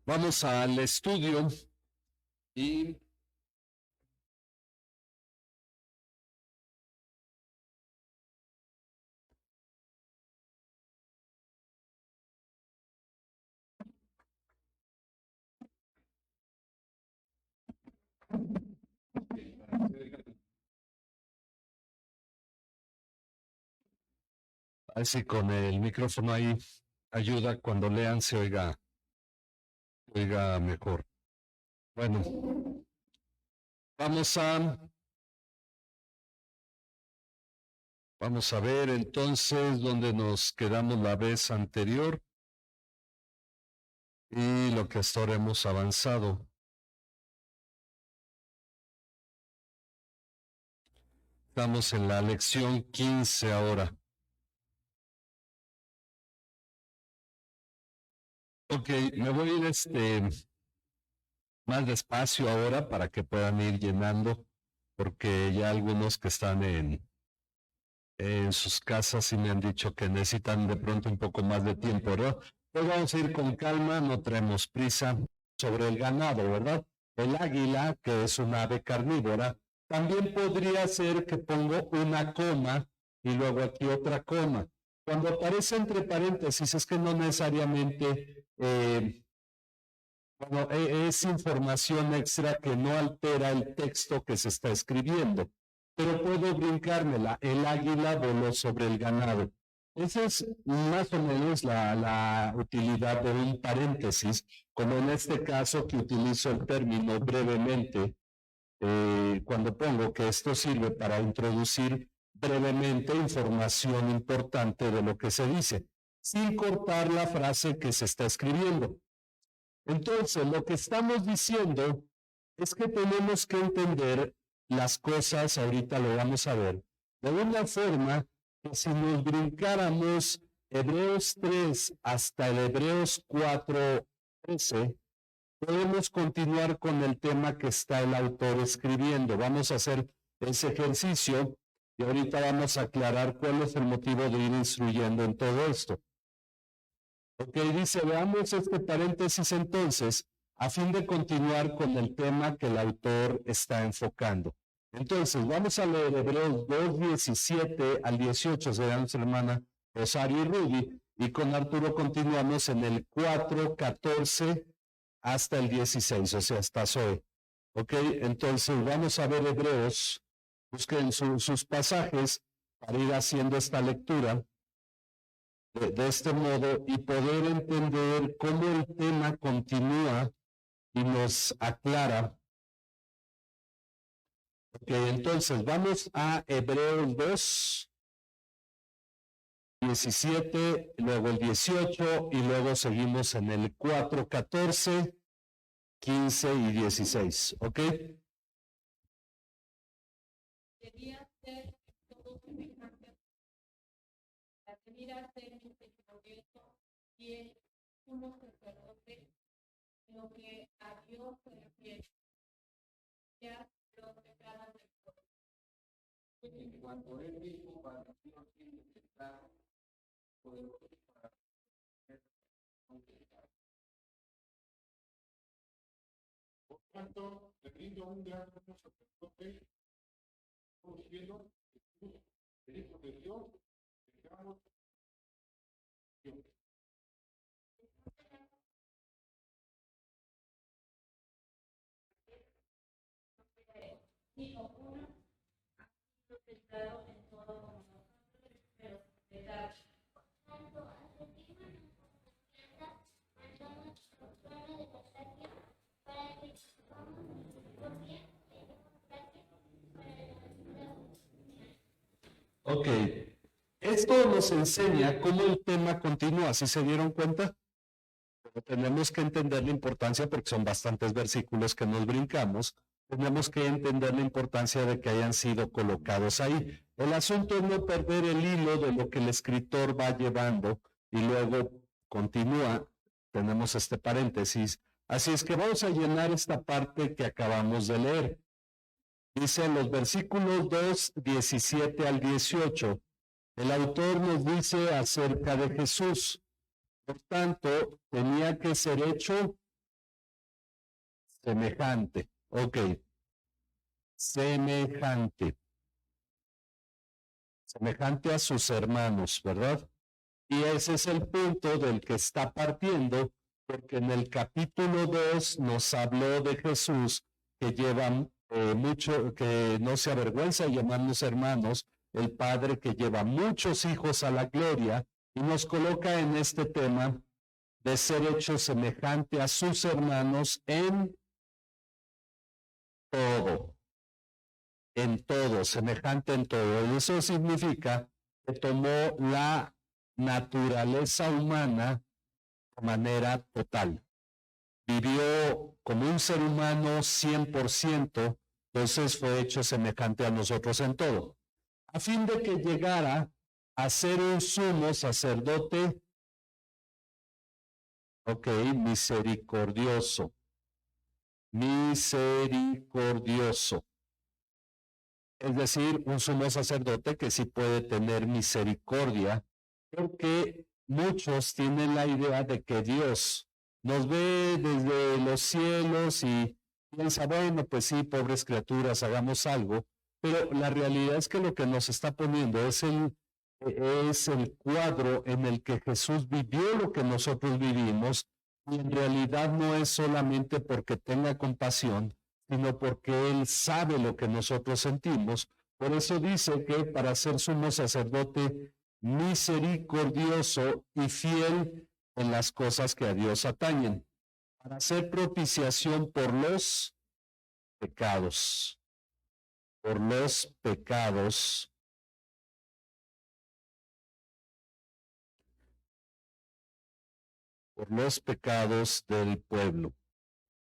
Vamos al estudio y así con el micrófono ahí ayuda cuando lean se oiga mejor. Bueno, vamos a vamos a ver entonces dónde nos quedamos la vez anterior y lo que hasta ahora hemos avanzado. Estamos en la lección 15 ahora. Ok, me voy a ir más despacio ahora para que puedan ir llenando, porque ya algunos que están en sus casas y me han dicho que necesitan de pronto un poco más de tiempo, ¿verdad? Pues vamos a ir con calma, no traemos prisa sobre el ganado, ¿verdad? El águila, que es una ave carnívora, también podría ser que pongo una coma y luego aquí otra coma. Cuando aparece entre paréntesis es que no necesariamente es información extra que no altera el texto que se está escribiendo, pero puedo brincármela. El águila voló sobre el ganado. Esa es más o menos la utilidad de un paréntesis, como en este caso que utilizo el término brevemente, cuando pongo que esto sirve para introducir brevemente información importante de lo que se dice, sin cortar la frase que se está escribiendo. Entonces, lo que estamos diciendo es que tenemos que entender las cosas, ahorita lo vamos a ver, de una forma que si nos brincáramos Hebreos 3 hasta el Hebreos 4:13, podemos continuar con el tema que está el autor escribiendo. Vamos a hacer ese ejercicio y ahorita vamos a aclarar cuál es el motivo de ir instruyendo en todo esto. Ok, dice, veamos este paréntesis entonces, a fin de continuar con el tema que el autor está enfocando. Entonces, vamos a leer Hebreos 2:17 al 18, será nuestra hermana Rosario y Rudy, y con Arturo continuamos en el 4:14 hasta el 16, o sea, hasta Zoe. Ok, entonces vamos a ver Hebreos, busquen sus pasajes para ir haciendo esta lectura de este modo y poder entender cómo el tema continúa y nos aclara. Ok, entonces vamos a Hebreos 2:17, luego el 18 y luego seguimos en el 4:14, 15 y 16. ¿Ok? Debía ser todo semejante a mira ser misericordioso y es uno sacerdote en lo que a Dios se refiere, ya los pecados del pueblo. En cuanto él mismo padeció sin necesidad, pueblo para por tanto, teniendo un gran sacerdote, por cielo, Jesús, el Hijo de Dios, digamos, Dios. Sino uno ha sido tentado en todo como nosotros, pero sin pecado. Tanto hace tiempo mandamos por trono de gracia para que vamos por bien Ok, esto nos enseña cómo el tema continúa, ¿sí se dieron cuenta? Pero tenemos que entender la importancia, porque son bastantes versículos que nos brincamos, tenemos que entender la importancia de que hayan sido colocados ahí. El asunto es no perder el hilo de lo que el escritor va llevando y luego continúa, tenemos este paréntesis. Así es que vamos a llenar esta parte que acabamos de leer. Dice en los versículos 2:17 al 18, el autor nos dice acerca de Jesús. Por tanto, tenía que ser hecho semejante. Ok, semejante. Semejante a sus hermanos, ¿verdad? Y ese es el punto del que está partiendo, porque en el capítulo 2 nos habló de Jesús que lleva mucho, que no se avergüenza de llamarnos hermanos, el Padre que lleva muchos hijos a la gloria, y nos coloca en este tema de ser hecho semejante a sus hermanos en todo, semejante en todo. Y eso significa que tomó la naturaleza humana de manera total. Vivió como un ser humano 100%, entonces fue hecho semejante a nosotros en todo, a fin de que llegara a ser un sumo sacerdote, ok, misericordioso, misericordioso. Es decir, un sumo sacerdote que sí puede tener misericordia, porque muchos tienen la idea de que Dios nos ve desde los cielos y piensa, bueno, pues sí, pobres criaturas, hagamos algo, pero la realidad es que lo que nos está poniendo es el cuadro en el que Jesús vivió lo que nosotros vivimos, y en realidad no es solamente porque tenga compasión, sino porque Él sabe lo que nosotros sentimos. Por eso dice que para ser sumo sacerdote misericordioso y fiel en las cosas que a Dios atañen, para hacer propiciación por los pecados, por los pecados, por los pecados del pueblo.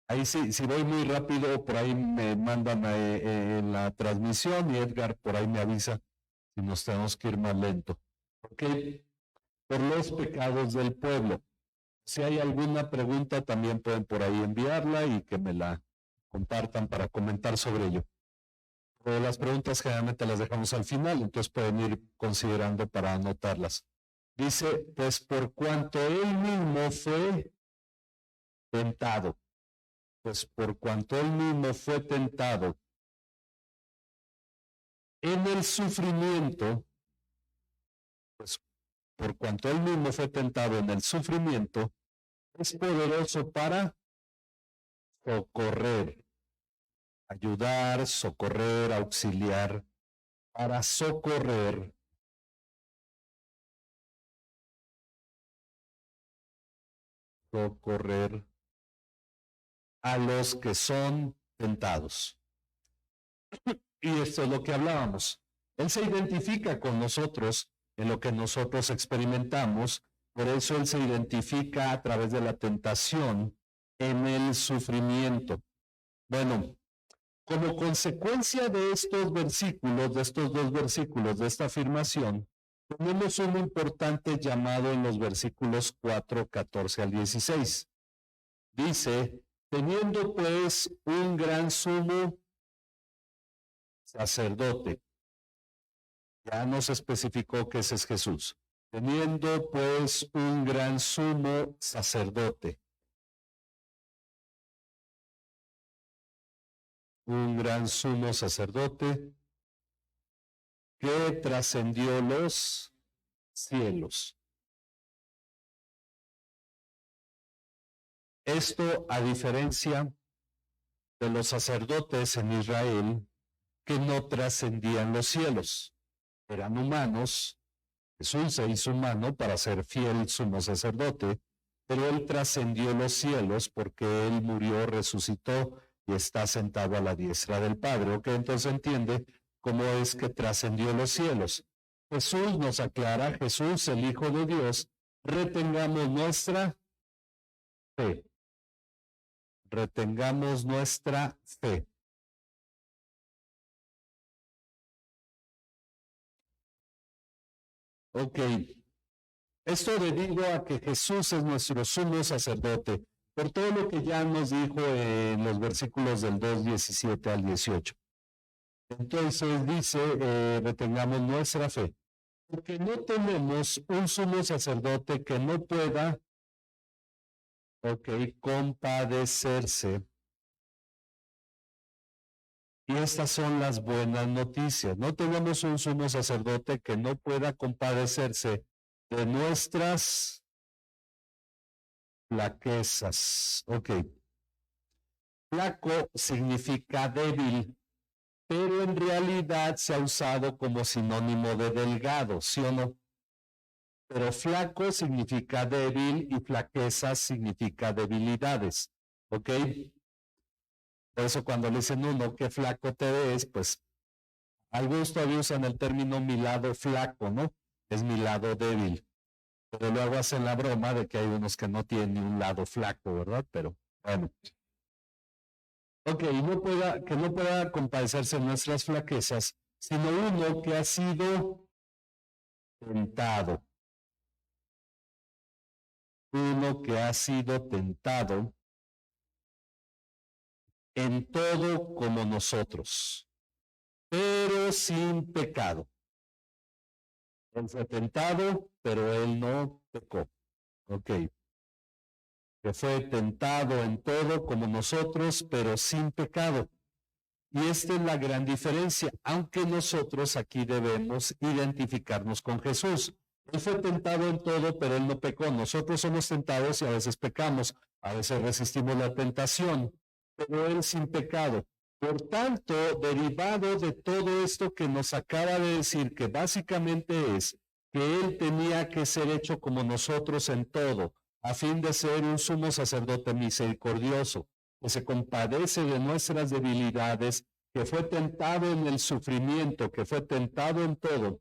Ahí sí, si voy muy rápido, por ahí me mandan en la transmisión y Edgar por ahí me avisa si nos tenemos que ir más lento. Ok, por los pecados del pueblo. Si hay alguna pregunta, también pueden por ahí enviarla y que me la compartan para comentar sobre ello. Pero las preguntas generalmente las dejamos al final, entonces pueden ir considerando para anotarlas. Dice, pues por cuanto él mismo fue tentado, pues por cuanto él mismo fue tentado en el sufrimiento, pues por cuanto él mismo fue tentado en el sufrimiento, es poderoso para socorrer, ayudar, socorrer, auxiliar, para socorrer, socorrer a los que son tentados. Y esto es lo que hablábamos. Él se identifica con nosotros en lo que nosotros experimentamos, por eso Él se identifica a través de la tentación en el sufrimiento. Bueno, como consecuencia de estos versículos, de estos dos versículos, de esta afirmación, tenemos un importante llamado en los versículos 4, 14 al 16. Dice, teniendo pues un gran sumo sacerdote, ya nos especificó que ese es Jesús, teniendo pues un gran sumo sacerdote, un gran sumo sacerdote que trascendió los cielos. Esto a diferencia de los sacerdotes en Israel que no trascendían los cielos, eran humanos. Jesús se hizo humano para ser fiel sumo sacerdote, pero él trascendió los cielos porque él murió, resucitó y está sentado a la diestra del Padre. ¿Ok? Entonces entiende cómo es que trascendió los cielos. Jesús nos aclara, Jesús, el Hijo de Dios, retengamos nuestra fe. Retengamos nuestra fe. Ok, esto debido a que Jesús es nuestro sumo sacerdote, por todo lo que ya nos dijo en los versículos del 2:17 al 18. Entonces dice, retengamos nuestra fe, porque no tenemos un sumo sacerdote que no pueda, ok, compadecerse Y estas son las buenas noticias. No tenemos un sumo sacerdote que no pueda compadecerse de nuestras flaquezas. Ok. Flaco significa débil, pero en realidad se ha usado como sinónimo de delgado, ¿sí o no? Pero flaco significa débil y flaqueza significa debilidades, ¿ok? Por eso cuando le dicen uno, qué flaco te ves, pues algunos todavía usan el término mi lado flaco, ¿no? Es mi lado débil. Pero luego hacen la broma de que hay unos que no tienen ni un lado flaco, ¿verdad? Pero bueno. Ok, que no pueda compadecerse en nuestras flaquezas, sino uno que ha sido tentado. Uno que ha sido tentado en todo como nosotros, pero sin pecado. Él fue tentado, pero él no pecó. Ok. Que fue tentado en todo como nosotros, pero sin pecado. Y esta es la gran diferencia, aunque nosotros aquí debemos identificarnos con Jesús. Él fue tentado en todo, pero él no pecó. Nosotros somos tentados y a veces pecamos, a veces resistimos la tentación, pero él sin pecado. Por tanto, derivado de todo esto que nos acaba de decir, que básicamente es que él tenía que ser hecho como nosotros en todo, a fin de ser un sumo sacerdote misericordioso, que se compadece de nuestras debilidades, que fue tentado en el sufrimiento, que fue tentado en todo,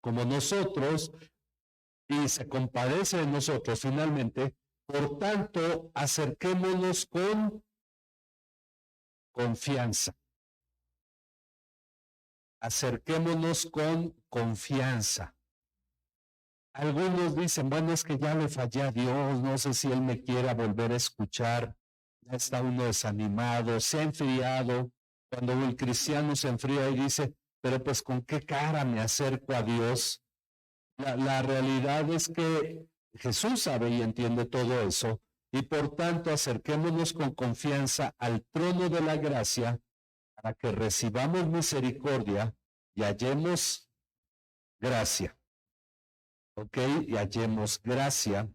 como nosotros, y se compadece de nosotros finalmente. Por tanto, acerquémonos con confianza. Acerquémonos con confianza. Algunos dicen, bueno, es que ya le fallé a Dios, no sé si Él me quiera volver a escuchar. Ya está uno desanimado, se ha enfriado. Cuando el cristiano se enfría y dice, pero pues con qué cara me acerco a Dios. La realidad es que Jesús sabe y entiende todo eso, y por tanto acerquémonos con confianza al trono de la gracia para que recibamos misericordia y hallemos gracia. ¿Ok? Y hallemos gracia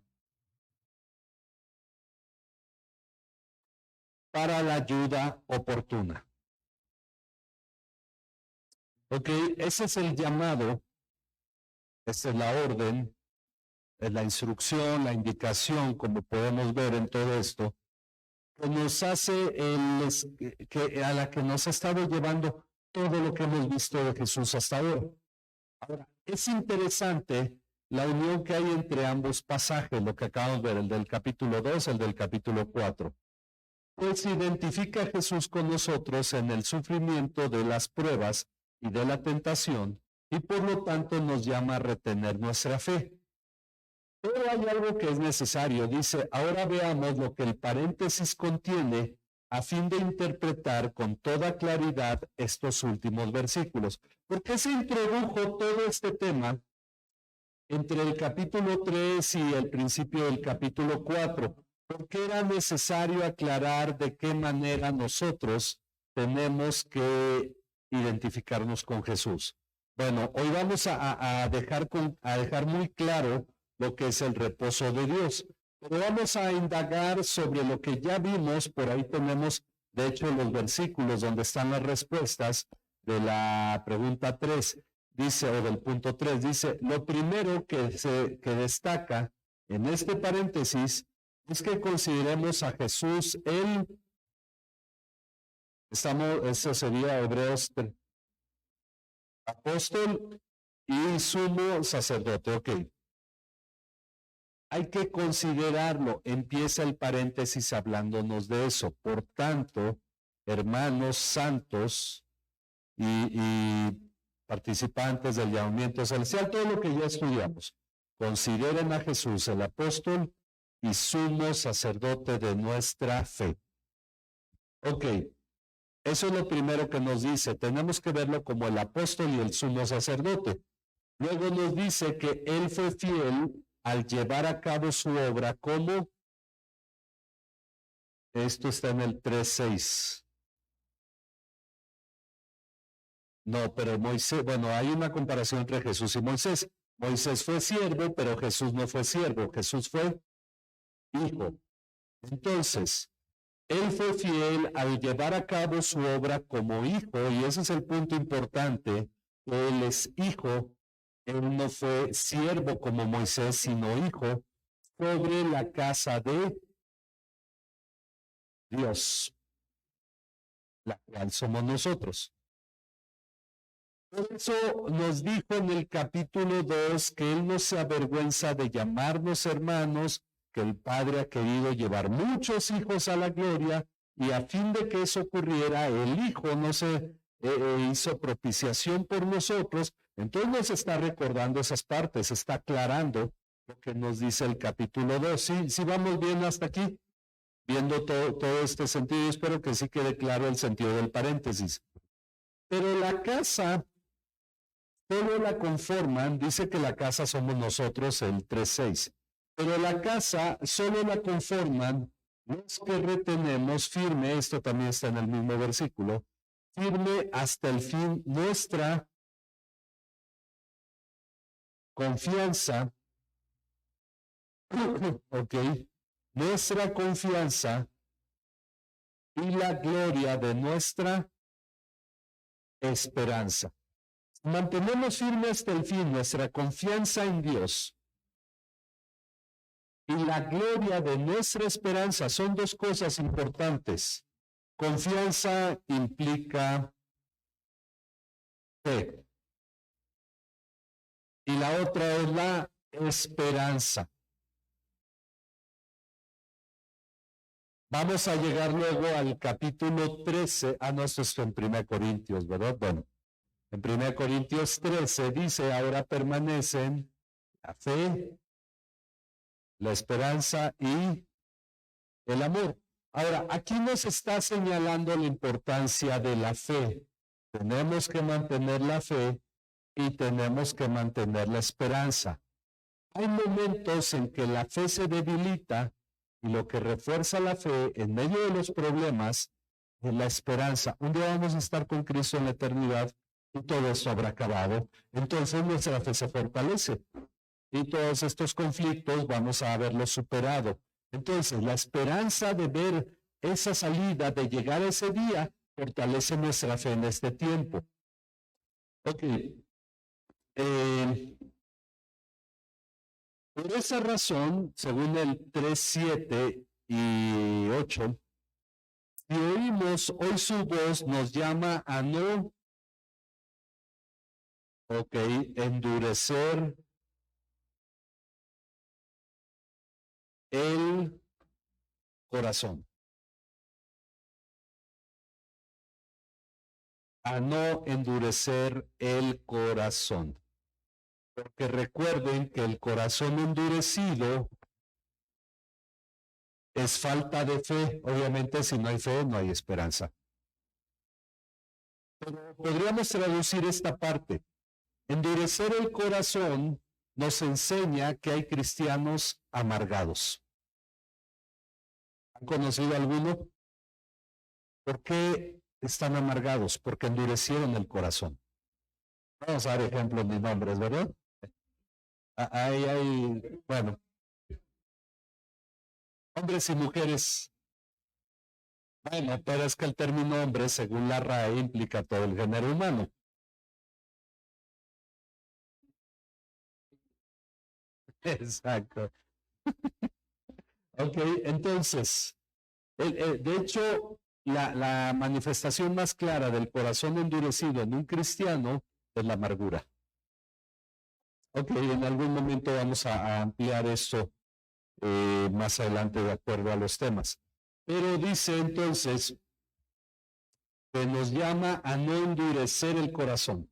para la ayuda oportuna. Ok, ese es el llamado, esa es la orden, es la instrucción, la indicación, como podemos ver en todo esto, que nos hace, a la que nos ha estado llevando todo lo que hemos visto de Jesús hasta ahora. Ahora, es interesante la unión que hay entre ambos pasajes, lo que acabamos de ver, el del capítulo 2, el del capítulo 4. Pues identifica a Jesús con nosotros en el sufrimiento de las pruebas y de la tentación, y por lo tanto nos llama a retener nuestra fe. Pero hay algo que es necesario. Dice, ahora veamos lo que el paréntesis contiene a fin de interpretar con toda claridad estos últimos versículos. ¿Por qué se introdujo todo este tema entre el capítulo 3 y el principio del capítulo 4? Porque era necesario aclarar de qué manera nosotros tenemos que identificarnos con Jesús. Bueno, hoy vamos a dejar muy claro lo que es el reposo de Dios, pero vamos a indagar sobre lo que ya vimos. Por ahí tenemos, de hecho, los versículos donde están las respuestas de la pregunta 3, dice, o del punto 3, dice, lo primero que destaca en este paréntesis es que consideremos a Jesús eso sería Hebreos 3, apóstol y sumo sacerdote. Ok. Hay que considerarlo. Empieza el paréntesis hablándonos de eso. Por tanto, hermanos santos y participantes del llamamiento celestial, todo lo que ya estudiamos, consideren a Jesús el apóstol y sumo sacerdote de nuestra fe. Ok, eso es lo primero que nos dice. Tenemos que verlo como el apóstol y el sumo sacerdote. Luego nos dice que él fue fiel al llevar a cabo su obra como, esto está en el 3:6, No, pero Moisés, bueno, hay una comparación entre Jesús y Moisés. Moisés fue siervo, pero Jesús no fue siervo, Jesús fue hijo. Entonces, él fue fiel al llevar a cabo su obra como hijo, y ese es el punto importante. Él es hijo, él no fue siervo como Moisés, sino hijo, sobre la casa de Dios, la cual somos nosotros. Por eso nos dijo en el capítulo 2 que Él no se avergüenza de llamarnos hermanos, que el Padre ha querido llevar muchos hijos a la gloria, y a fin de que eso ocurriera, el Hijo no se hizo propiciación por nosotros. Entonces nos está recordando esas partes, está aclarando lo que nos dice el capítulo 2. Sí, vamos bien hasta aquí, viendo todo este sentido. Espero que sí quede claro el sentido del paréntesis. Pero la casa solo la conforman, dice que la casa somos nosotros, el 3:6, pero la casa solo la conforman los que retenemos firme, esto también está en el mismo versículo, firme hasta el fin nuestra confianza, ok, nuestra confianza y la gloria de nuestra esperanza. Mantenemos firme hasta el fin nuestra confianza en Dios y la gloria de nuestra esperanza. Son dos cosas importantes. Confianza implica fe y la otra es la esperanza. Vamos a llegar luego al capítulo 13. No, esto es en 1 Corintios, ¿verdad? Bueno. En 1 Corintios 13 dice, ahora permanecen la fe, la esperanza y el amor. Ahora, aquí nos está señalando la importancia de la fe. Tenemos que mantener la fe y tenemos que mantener la esperanza. Hay momentos en que la fe se debilita y lo que refuerza la fe en medio de los problemas es la esperanza. Un día vamos a estar con Cristo en la eternidad y todo esto habrá acabado. Entonces nuestra fe se fortalece y todos estos conflictos vamos a haberlos superado. Entonces la esperanza de ver esa salida, de llegar a ese día, fortalece nuestra fe en este tiempo. Ok. Por esa razón, según el 3:7 y 8, si oímos hoy su voz, nos llama a no endurecer el corazón. A no endurecer el corazón. Porque recuerden que el corazón endurecido es falta de fe. Obviamente, si no hay fe, no hay esperanza. Pero podríamos traducir esta parte. Endurecer el corazón nos enseña que hay cristianos amargados. ¿Han conocido alguno? ¿Por qué están amargados? Porque endurecieron el corazón. Vamos a dar ejemplos de nombres, ¿verdad? Bueno, hombres y mujeres. Bueno, pero es que el término hombre, según la RAE, implica todo el género humano. Exacto. Ok, entonces, de hecho, la manifestación más clara del corazón endurecido en un cristiano es la amargura. Ok, en algún momento vamos a ampliar esto más adelante de acuerdo a los temas. Pero dice entonces que nos llama a no endurecer el corazón.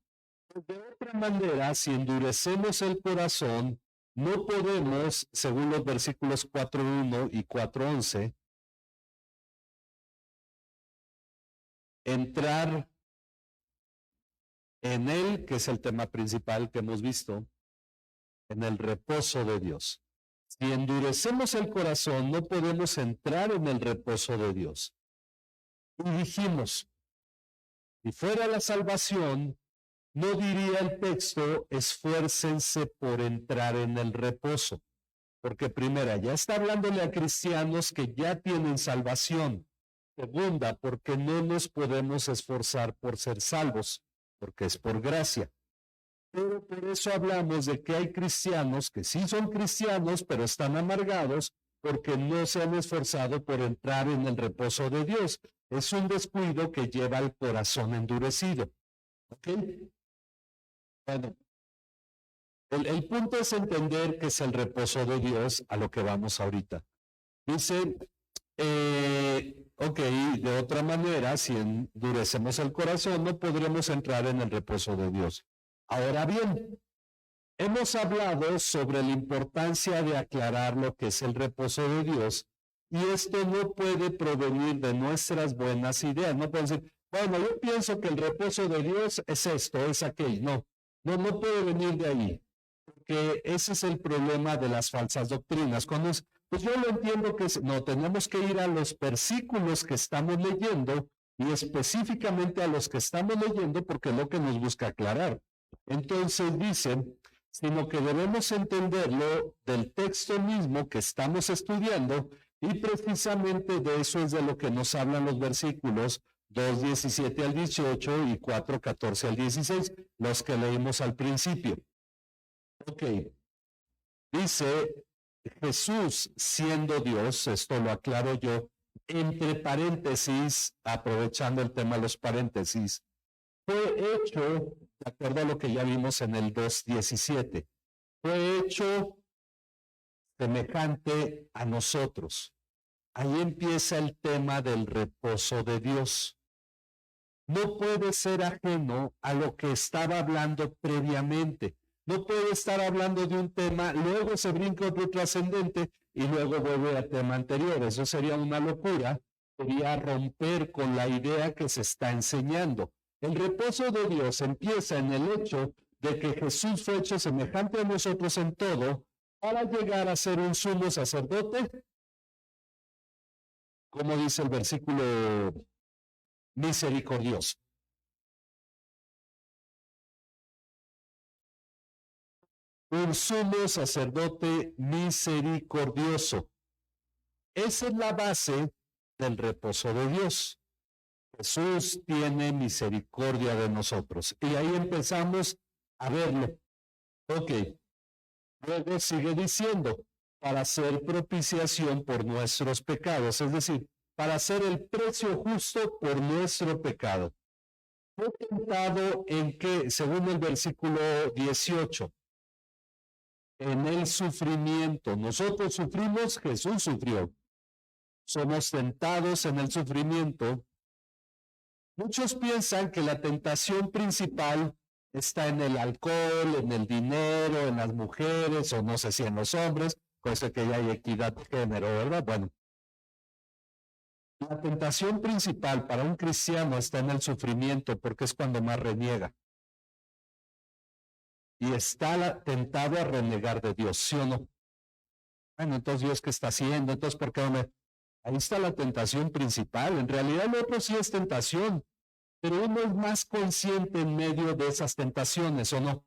De otra manera, si endurecemos el corazón, no podemos, según los versículos 4:1 y 4:11, entrar en él, que es el tema principal que hemos visto, en el reposo de Dios. Si endurecemos el corazón, no podemos entrar en el reposo de Dios. Y dijimos, si fuera la salvación, no diría el texto, esfuércense por entrar en el reposo, porque primera, ya está hablándole a cristianos que ya tienen salvación. Segunda, porque no nos podemos esforzar por ser salvos, porque es por gracia. Pero por eso hablamos de que hay cristianos que sí son cristianos, pero están amargados porque no se han esforzado por entrar en el reposo de Dios. Es un descuido que lleva al corazón endurecido. ¿Ok? Bueno, el punto es entender qué es el reposo de Dios, a lo que vamos ahorita. Dice, ok, de otra manera, si endurecemos el corazón, no podremos entrar en el reposo de Dios. Ahora bien, hemos hablado sobre la importancia de aclarar lo que es el reposo de Dios, y esto no puede provenir de nuestras buenas ideas. No puede decir, bueno, yo pienso que el reposo de Dios es esto, es aquello. No puede venir de ahí, porque ese es el problema de las falsas doctrinas. Cuando es, pues yo lo entiendo que no, tenemos que ir a los versículos que estamos leyendo y específicamente a los que estamos leyendo porque es lo que nos busca aclarar. Entonces dicen, sino que debemos entenderlo del texto mismo que estamos estudiando y precisamente de eso es de lo que nos hablan los versículos 2:17 al 18 y 4:14 al 16, los que leímos al principio. Ok, dice Jesús siendo Dios, esto lo aclaro yo, entre paréntesis, aprovechando el tema de los paréntesis, fue hecho, de acuerdo a lo que ya vimos en el 2:17, fue hecho semejante a nosotros. Ahí empieza el tema del reposo de Dios. No puede ser ajeno a lo que estaba hablando previamente. No puede estar hablando de un tema, luego se brinca otro trascendente y luego vuelve al tema anterior. Eso sería una locura. Sería romper con la idea que se está enseñando. El reposo de Dios empieza en el hecho de que Jesús fue hecho semejante a nosotros en todo para llegar a ser un sumo sacerdote, como dice el versículo, misericordioso. Un sumo sacerdote misericordioso. Esa es la base del reposo de Dios. Jesús tiene misericordia de nosotros. Y ahí empezamos a verlo. Ok. Luego sigue diciendo, para hacer propiciación por nuestros pecados, es decir, para hacer el precio justo por nuestro pecado. Fue tentado en que, según el versículo 18, en el sufrimiento. Nosotros sufrimos, Jesús sufrió. Somos tentados en el sufrimiento. Muchos piensan que la tentación principal está en el alcohol, en el dinero, en las mujeres, o no sé si en los hombres, por eso que ya hay equidad de género, ¿verdad? Bueno, la tentación principal para un cristiano está en el sufrimiento, porque es cuando más reniega. Y está tentado a renegar de Dios, ¿sí o no? Bueno, entonces Dios, ¿qué está haciendo? Entonces, ¿por qué no? Ahí está la tentación principal. En realidad lo otro sí es tentación, pero uno es más consciente en medio de esas tentaciones, ¿o no?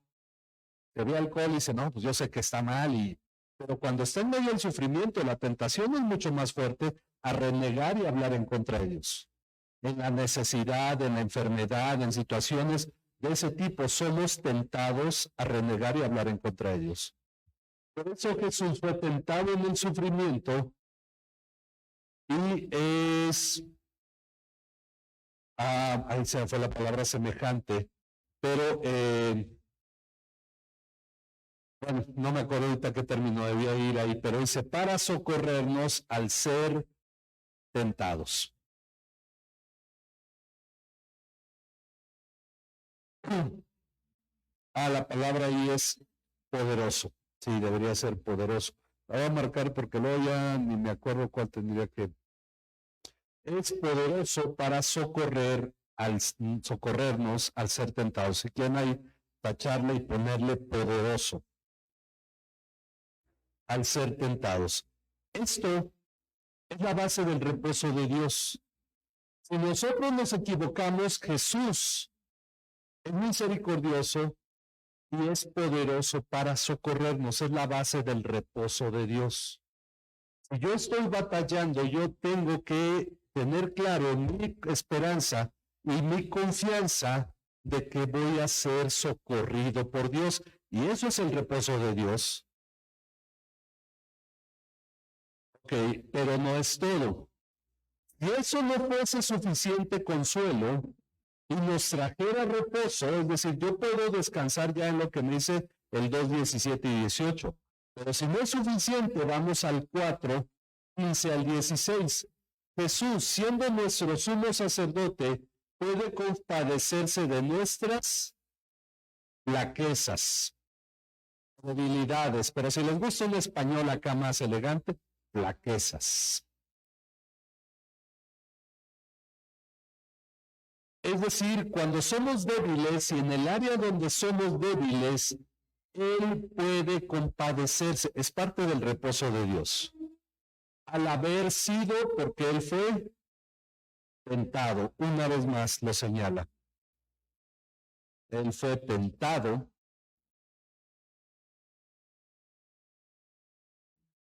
Que ve alcohol y dice, no, pues yo sé que está mal, pero cuando está en medio del sufrimiento, la tentación es mucho más fuerte a renegar y hablar en contra de Dios. En la necesidad, en la enfermedad, en situaciones de ese tipo, somos tentados a renegar y hablar en contra de Dios. Por eso Jesús fue tentado en el sufrimiento y es, ahí se fue la palabra semejante, pero bueno, no me acuerdo ahorita qué término debía ir ahí, pero dice, para socorrernos al ser tentados. La palabra ahí es poderoso. Sí, debería ser poderoso. La voy a marcar porque luego ya ni me acuerdo cuál tendría que. Es poderoso para socorrernos al ser tentados. Si quieren ahí tacharle y ponerle poderoso al ser tentados. Esto es la base del reposo de Dios. Si nosotros nos equivocamos, Jesús Es misericordioso y es poderoso para socorrernos. Es la base del reposo de Dios. Si yo estoy batallando, yo tengo que tener claro mi esperanza y mi confianza de que voy a ser socorrido por Dios. Y eso es el reposo de Dios. Ok, pero no es todo. Si eso no fuese suficiente consuelo y nos trajera reposo, es decir, yo puedo descansar ya en lo que me dice el 2, 17 y 18. Pero si no es suficiente, vamos al 4, 15 al 16. Jesús, siendo nuestro sumo sacerdote, puede compadecerse de nuestras flaquezas, debilidades, pero si les gusta un español acá más elegante, flaquezas. Es decir, cuando somos débiles y en el área donde somos débiles, Él puede compadecerse, es parte del reposo de Dios. Al haber sido, porque Él fue tentado, una vez más lo señala. Él fue tentado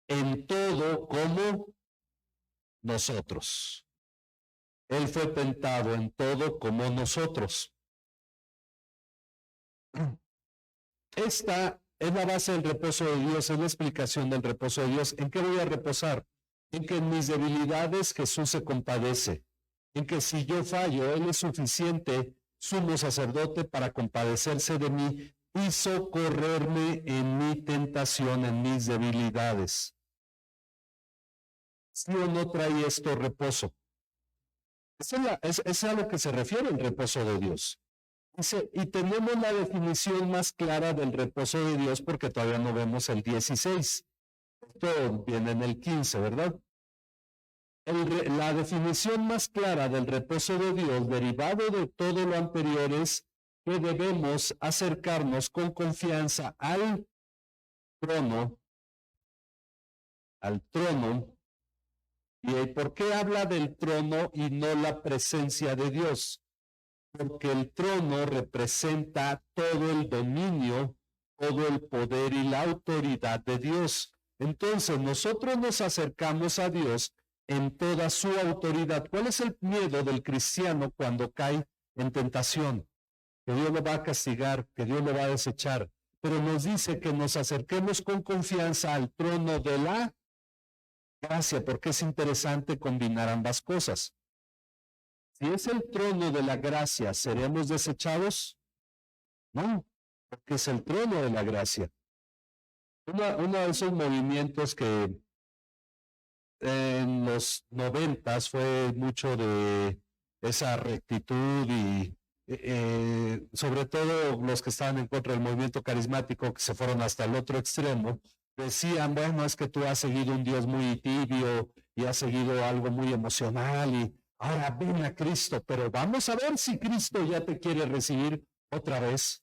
en todo como nosotros. Él fue tentado en todo como nosotros. Esta es la base del reposo de Dios, es la explicación del reposo de Dios. ¿En qué voy a reposar? En que en mis debilidades Jesús se compadece. En que si yo fallo, Él es suficiente sumo sacerdote para compadecerse de mí y socorrerme en mi tentación, en mis debilidades. ¿Sí o no trae esto reposo? Es a lo que se refiere el reposo de Dios. Dice, y tenemos la definición más clara del reposo de Dios porque todavía no vemos el 16. Esto viene en el 15, ¿verdad? La definición más clara del reposo de Dios, derivado de todo lo anterior, es que debemos acercarnos con confianza al trono. ¿Y por qué habla del trono y no la presencia de Dios? Porque el trono representa todo el dominio, todo el poder y la autoridad de Dios. Entonces nosotros nos acercamos a Dios en toda su autoridad. ¿Cuál es el miedo del cristiano cuando cae en tentación? Que Dios lo va a castigar, que Dios lo va a desechar. Pero nos dice que nos acerquemos con confianza al trono de la gracia, porque es interesante combinar ambas cosas. Si es el trono de la gracia, ¿seremos desechados? No, porque es el trono de la gracia. Uno de esos movimientos que en los 90 fue mucho de esa rectitud y sobre todo los que estaban en contra del movimiento carismático, que se fueron hasta el otro extremo, decían, bueno, es que tú has seguido un Dios muy tibio y has seguido algo muy emocional y ahora ven a Cristo, pero vamos a ver si Cristo ya te quiere recibir otra vez,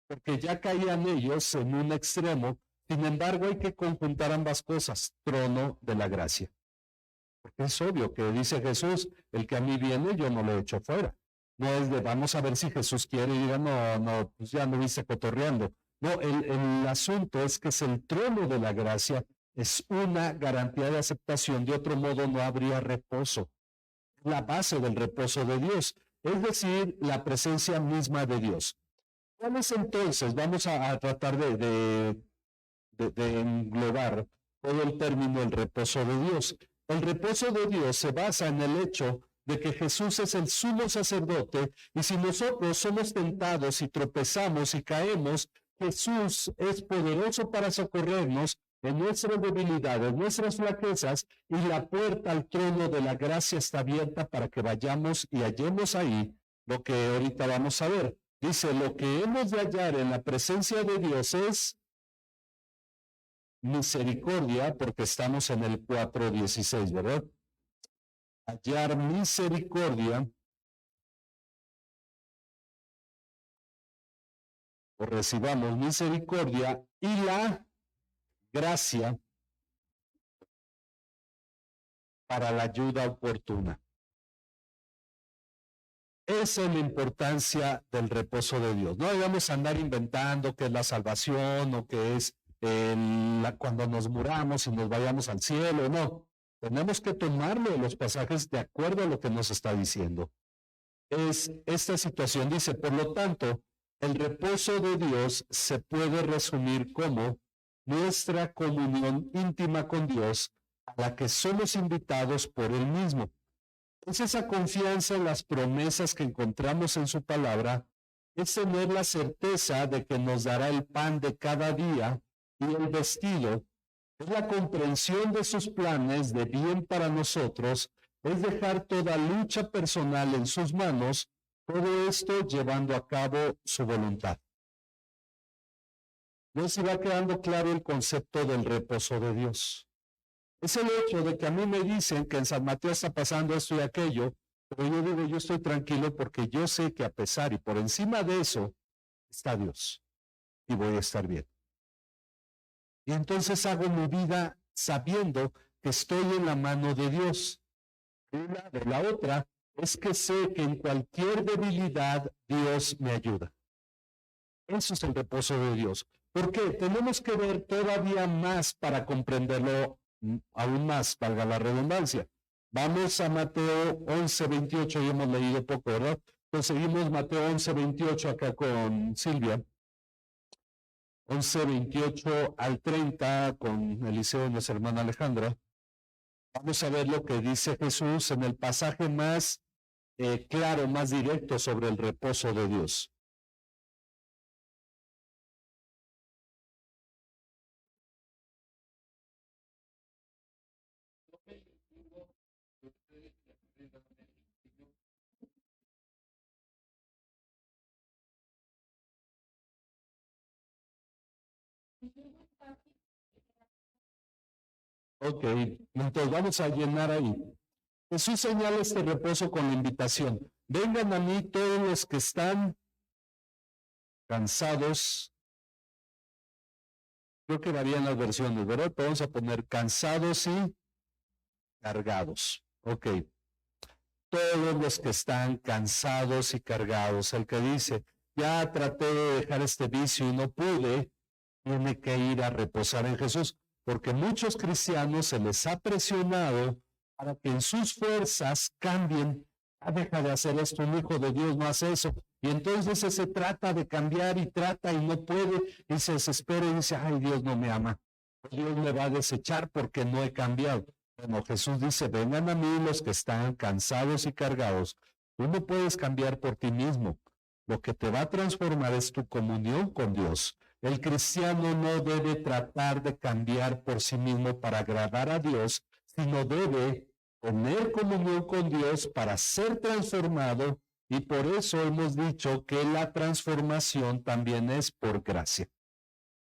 porque ya caían ellos en un extremo. Sin embargo, hay que conjuntar ambas cosas, trono de la gracia. Porque es obvio que dice Jesús, el que a mí viene, yo no lo echo fuera. No es de vamos a ver si Jesús quiere y diga, no, pues ya me viste cotorreando. No, el asunto es que es el trono de la gracia, es una garantía de aceptación, de otro modo no habría reposo. La base del reposo de Dios, es decir, la presencia misma de Dios. ¿Cuál es entonces? Vamos a tratar de englobar todo el término el reposo de Dios. El reposo de Dios se basa en el hecho de que Jesús es el sumo sacerdote y si nosotros somos tentados y tropezamos y caemos, Jesús es poderoso para socorrernos en nuestras debilidades, nuestras flaquezas, y la puerta al trono de la gracia está abierta para que vayamos y hallemos ahí lo que ahorita vamos a ver. Dice, lo que hemos de hallar en la presencia de Dios es misericordia, porque estamos en el 4:16, ¿verdad? Hallar misericordia o recibamos misericordia y la gracia para la ayuda oportuna. Esa es la importancia del reposo de Dios. No vamos a andar inventando qué es la salvación o qué es cuando nos muramos y nos vayamos al cielo. No, tenemos que tomarlo los pasajes de acuerdo a lo que nos está diciendo. Esta situación dice, por lo tanto, el reposo de Dios se puede resumir como nuestra comunión íntima con Dios, a la que somos invitados por Él mismo. Es esa confianza en las promesas que encontramos en su palabra, es tener la certeza de que nos dará el pan de cada día y el vestido, es la comprensión de sus planes de bien para nosotros, es dejar toda lucha personal en sus manos, todo esto llevando a cabo su voluntad. ¿No se va quedando claro el concepto del reposo de Dios? Es el hecho de que a mí me dicen que en San Mateo está pasando esto y aquello, pero yo digo, yo estoy tranquilo porque yo sé que a pesar y por encima de eso está Dios y voy a estar bien. Y entonces hago mi vida sabiendo que estoy en la mano de Dios. De la otra es que sé que en cualquier debilidad Dios me ayuda. Eso es el reposo de Dios. ¿Por qué? Tenemos que ver todavía más para comprenderlo aún más, valga la redundancia. Vamos a Mateo 11:28, ya hemos leído poco, ¿verdad? Conseguimos Mateo 11:28 acá con Silvia. 11:28 al 30 con Eliseo y nuestra hermana Alejandra. Vamos a ver lo que dice Jesús en el pasaje más claro, más directo sobre el reposo de Dios. Ok, entonces vamos a llenar ahí. Jesús señala este reposo con la invitación. Vengan a mí todos los que están cansados. Creo que varían las versiones, ¿verdad? Pero vamos a poner cansados y cargados. Ok. Todos los que están cansados y cargados. El que dice, ya traté de dejar este vicio y no pude, tiene que ir a reposar en Jesús. Porque muchos cristianos se les ha presionado para que en sus fuerzas cambien. Deja de hacer esto, un hijo de Dios no hace eso. Y entonces se trata de cambiar y trata y no puede y se desespera y dice, ay, Dios no me ama. Dios me va a desechar porque no he cambiado. Bueno, Jesús dice, vengan a mí los que están cansados y cargados. Tú no puedes cambiar por ti mismo. Lo que te va a transformar es tu comunión con Dios. El cristiano no debe tratar de cambiar por sí mismo para agradar a Dios, sino debe tener comunión con Dios para ser transformado, y por eso hemos dicho que la transformación también es por gracia.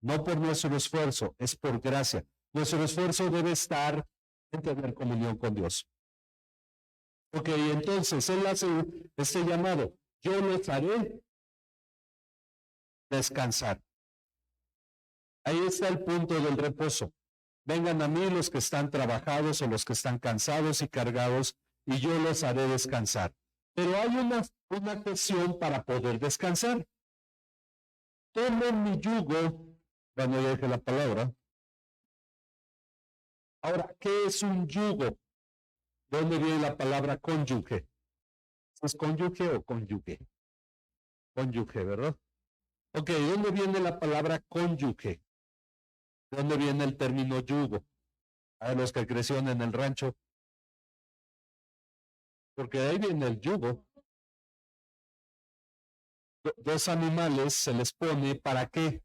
No por nuestro esfuerzo, es por gracia. Nuestro esfuerzo debe estar en tener comunión con Dios. Ok, entonces Él hace este llamado. Yo les haré descansar. Ahí está el punto del reposo. Vengan a mí los que están trabajados o los que están cansados y cargados, y yo los haré descansar. Pero hay una cuestión para poder descansar. Tomen mi yugo. Bueno, ya dije la palabra. Ahora, ¿qué es un yugo? ¿De dónde viene la palabra cónyuge? ¿Es cónyuge o cónyuge? Cónyuge, ¿verdad? Ok, ¿de dónde viene la palabra cónyuge? ¿De dónde viene el término yugo? A los que crecieron en el rancho. Porque de ahí viene el yugo. Dos animales se les pone, ¿para qué?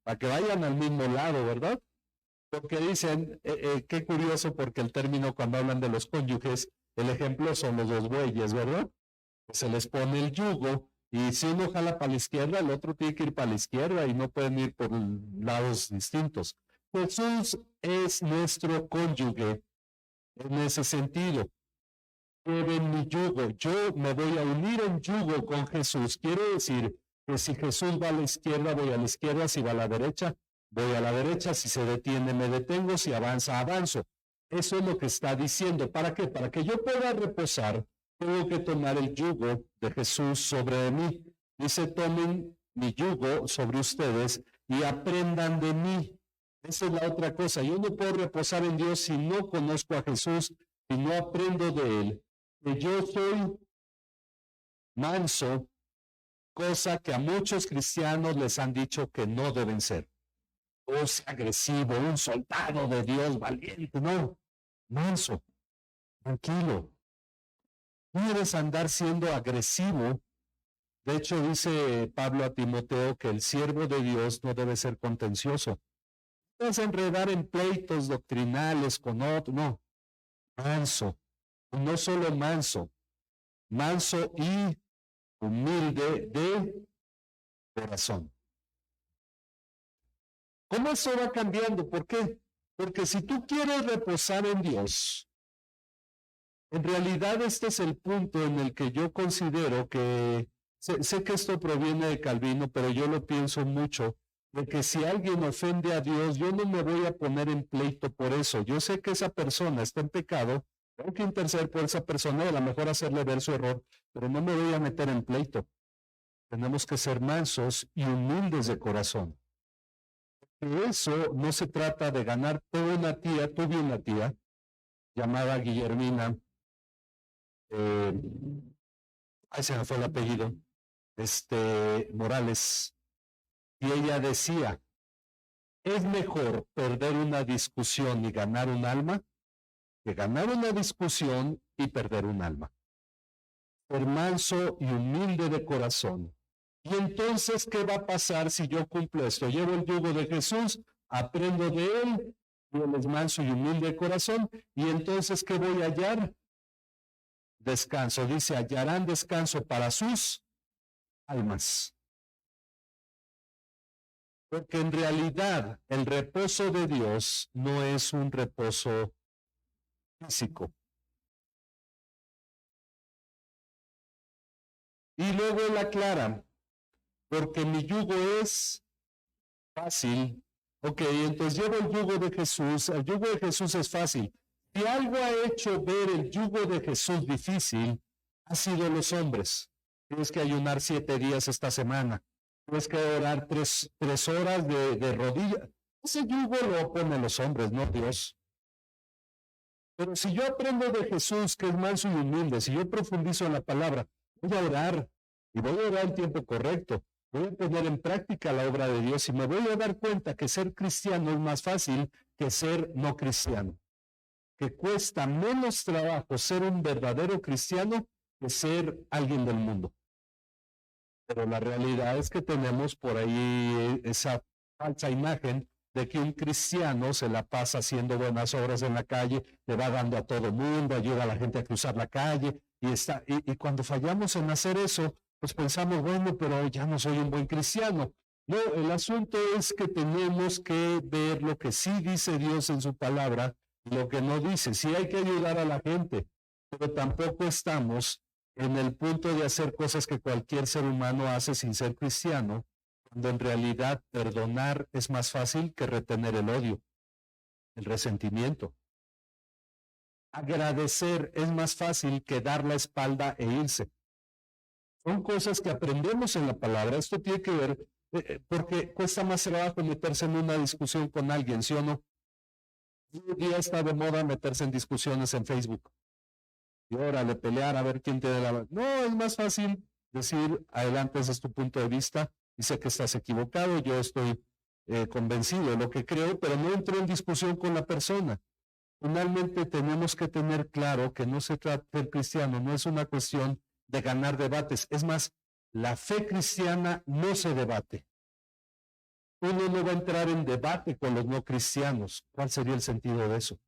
Para que vayan al mismo lado, ¿verdad? Porque dicen, qué curioso, porque el término cuando hablan de los cónyuges, el ejemplo son los dos bueyes, ¿verdad? Se les pone el yugo y si uno jala para la izquierda, el otro tiene que ir para la izquierda y no pueden ir por lados distintos. Jesús es nuestro cónyuge en ese sentido. Lleven mi yugo. Yo me voy a unir en yugo con Jesús. Quiere decir que si Jesús va a la izquierda, voy a la izquierda. Si va a la derecha, voy a la derecha. Si se detiene, me detengo. Si avanza, avanzo. Eso es lo que está diciendo. ¿Para qué? Para que yo pueda reposar. tengo que tomar el yugo de Jesús sobre mí. Dice, tomen mi yugo sobre ustedes y aprendan de mí. Esa es la otra cosa. Yo no puedo reposar en Dios si no conozco a Jesús, si no aprendo de Él. Que yo soy manso, cosa que a muchos cristianos les han dicho que no deben ser. Es agresivo, un soldado de Dios valiente. No, manso, tranquilo. No debes andar siendo agresivo. De hecho, dice Pablo a Timoteo que el siervo de Dios no debe ser contencioso. No debes enredar en pleitos doctrinales con otro, no. Manso, no solo manso, manso y humilde de corazón. ¿Cómo eso va cambiando? ¿Por qué? Porque si tú quieres reposar en Dios, en realidad este es el punto en el que yo considero que, sé que esto proviene de Calvino, pero yo lo pienso mucho, de que si alguien ofende a Dios, yo no me voy a poner en pleito por eso. Yo sé que esa persona está en pecado, tengo que interceder por esa persona y a lo mejor hacerle ver su error, pero no me voy a meter en pleito. Tenemos que ser mansos y humildes de corazón. Eso no se trata de ganar. Tuve una tía llamada Guillermina, ahí se me fue el apellido, Morales, y ella decía, es mejor perder una discusión y ganar un alma que ganar una discusión y perder un alma. Ser manso y humilde de corazón. Y entonces, ¿qué va a pasar si yo cumplo esto? Llevo el yugo de Jesús, aprendo de Él, y Él es manso y humilde de corazón, y entonces, ¿qué voy a hallar? Descanso. Dice, hallarán descanso para sus almas. Porque en realidad el reposo de Dios no es un reposo físico. Y luego él aclara, porque mi yugo es fácil. Ok, entonces llevo el yugo de Jesús. El yugo de Jesús es fácil. Si algo ha hecho ver el yugo de Jesús difícil, ha sido los hombres. Tienes que ayunar 7 días esta semana. Tienes que orar 3 horas de rodillas. Ese yugo lo ponen los hombres, no Dios. Pero si yo aprendo de Jesús, que es manso y humilde, si yo profundizo en la palabra, voy a orar y voy a orar en tiempo correcto. Voy a poner en práctica la obra de Dios y me voy a dar cuenta que ser cristiano es más fácil que ser no cristiano. Que cuesta menos trabajo ser un verdadero cristiano que ser alguien del mundo. Pero la realidad es que tenemos por ahí esa falsa imagen de que un cristiano se la pasa haciendo buenas obras en la calle, le va dando a todo mundo, ayuda a la gente a cruzar la calle, y cuando fallamos en hacer eso, pues pensamos, bueno, pero ya no soy un buen cristiano. No, el asunto es que tenemos que ver lo que sí dice Dios en su palabra y lo que no dice. Sí hay que ayudar a la gente, pero tampoco estamos en el punto de hacer cosas que cualquier ser humano hace sin ser cristiano, cuando en realidad perdonar es más fácil que retener el odio, el resentimiento. Agradecer es más fácil que dar la espalda e irse. Son cosas que aprendemos en la palabra. Esto tiene que ver, porque cuesta más trabajo meterse en una discusión con alguien, ¿sí o no? Hoy día está de moda meterse en discusiones en Facebook. Y órale, pelear a ver quién tiene la... No, es más fácil decir, adelante, ese es tu punto de vista, y sé que estás equivocado, yo estoy convencido de lo que creo, pero no entro en discusión con la persona. Finalmente tenemos que tener claro que no se trata del cristiano, no es una cuestión de ganar debates. Es más, la fe cristiana no se debate. Uno no va a entrar en debate con los no cristianos. ¿Cuál sería el sentido de eso?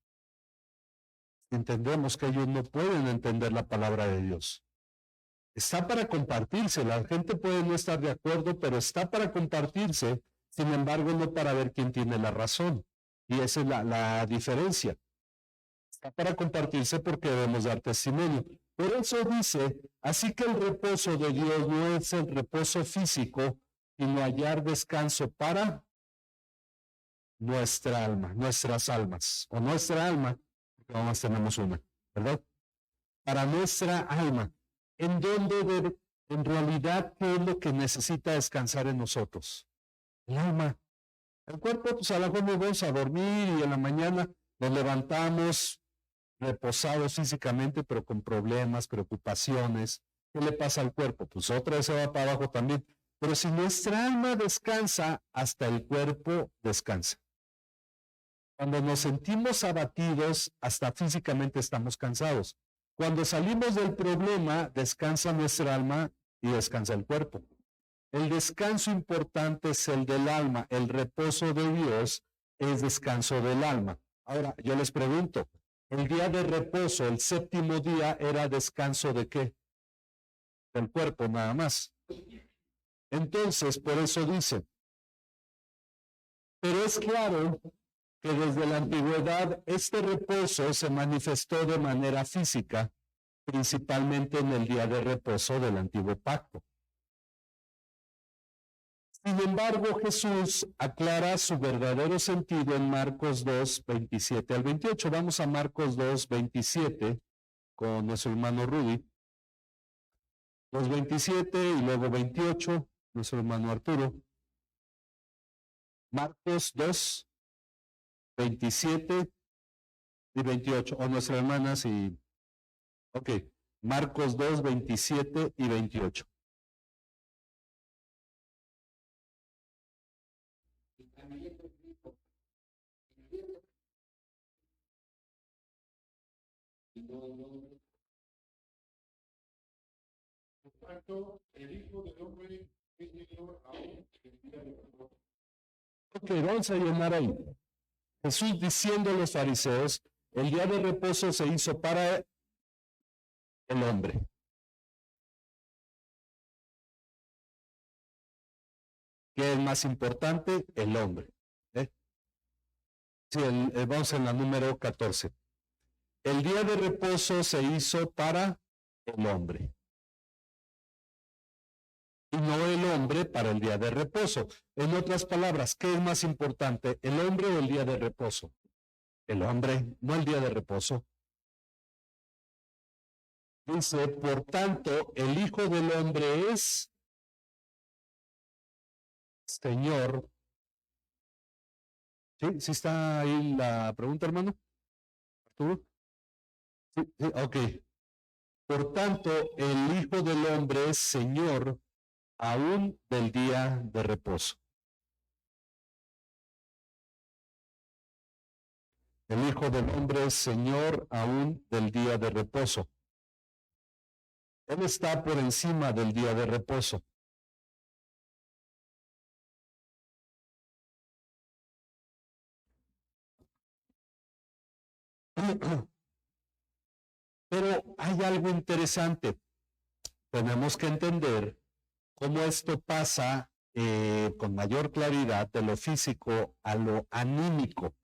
Entendemos que ellos no pueden entender la palabra de Dios. Está para compartirse, la gente puede no estar de acuerdo, pero está para compartirse, sin embargo, no para ver quién tiene la razón. Y esa es la diferencia. Está para compartirse porque debemos dar testimonio. Por eso dice, así que el reposo de Dios no es el reposo físico, sino hallar descanso para nuestra alma, nuestras almas, o nuestra alma, porque nada más tenemos una, ¿verdad? para nuestra alma. ¿En dónde en realidad qué es lo que necesita descansar en nosotros? El alma. El cuerpo, pues a lo mejor nos vamos a dormir y en la mañana nos levantamos reposados físicamente, pero con problemas, preocupaciones. ¿Qué le pasa al cuerpo? Pues otra vez se va para abajo también. Pero si nuestra alma descansa, hasta el cuerpo descansa. Cuando nos sentimos abatidos, hasta físicamente estamos cansados. Cuando salimos del problema, descansa nuestra alma y descansa el cuerpo. El descanso importante es el del alma. El reposo de Dios es descanso del alma. Ahora, yo les pregunto, el día de reposo, el séptimo día, ¿era descanso de qué? Del cuerpo nada más. Entonces, por eso dice, pero es claro que desde la antigüedad este reposo se manifestó de manera física, principalmente en el día de reposo del antiguo pacto. Sin embargo, Jesús aclara su verdadero sentido en Marcos 2, 27 al 28. Vamos a Marcos 2, 27 con nuestro hermano Rudy. 2, 27 y luego 28, nuestro hermano Arturo. Marcos 2, 27 y 28. O nuestra hermana, si... Ok, Marcos 2, 27 y 28. Ok, vamos a llenar ahí. Jesús diciendo a los fariseos, el día de reposo se hizo para el hombre. ¿Qué es más importante? El hombre. Sí, vamos en la número 14. El día de reposo se hizo para el hombre. Y no el hombre para el día de reposo. En otras palabras, ¿qué es más importante? ¿El hombre o el día de reposo? El hombre, no el día de reposo. Dice, por tanto, el Hijo del Hombre es Señor. ¿Sí? ¿Sí está ahí la pregunta, hermano? ¿Arturo? Sí, sí, ok. Por tanto, el Hijo del Hombre es Señor aún del día de reposo. El Hijo del Hombre es Señor aún del día de reposo. Él está por encima del día de reposo. Pero hay algo interesante. Tenemos que entender cómo esto pasa con mayor claridad de lo físico a lo anímico.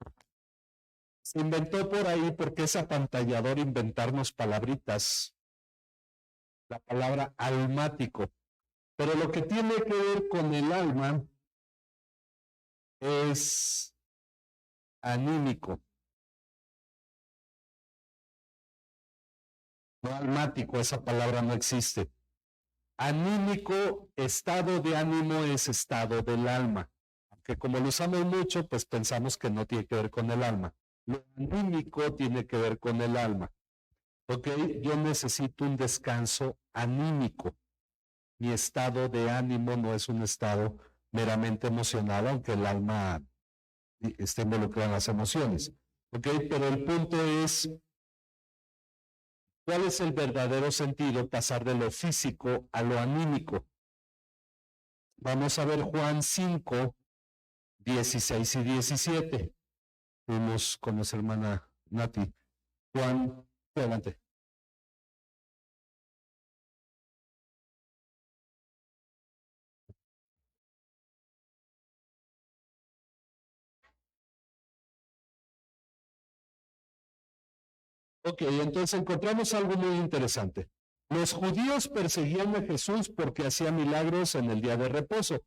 Se inventó por ahí porque es apantallador inventarnos palabritas, la palabra almático. Pero lo que tiene que ver con el alma es anímico. No almático, esa palabra no existe. Anímico, estado de ánimo es estado del alma. Aunque como lo usamos mucho, pues pensamos que no tiene que ver con el alma. Lo anímico tiene que ver con el alma. Ok, yo necesito un descanso anímico. Mi estado de ánimo no es un estado meramente emocional, aunque el alma esté involucrada en las emociones. Ok, pero el punto es, ¿cuál es el verdadero sentido pasar de lo físico a lo anímico? Vamos a ver Juan 5, 16 y 17. Fuimos con nuestra hermana Nati. Juan, adelante. Ok, entonces encontramos algo muy interesante. Los judíos perseguían a Jesús porque hacía milagros en el día de reposo.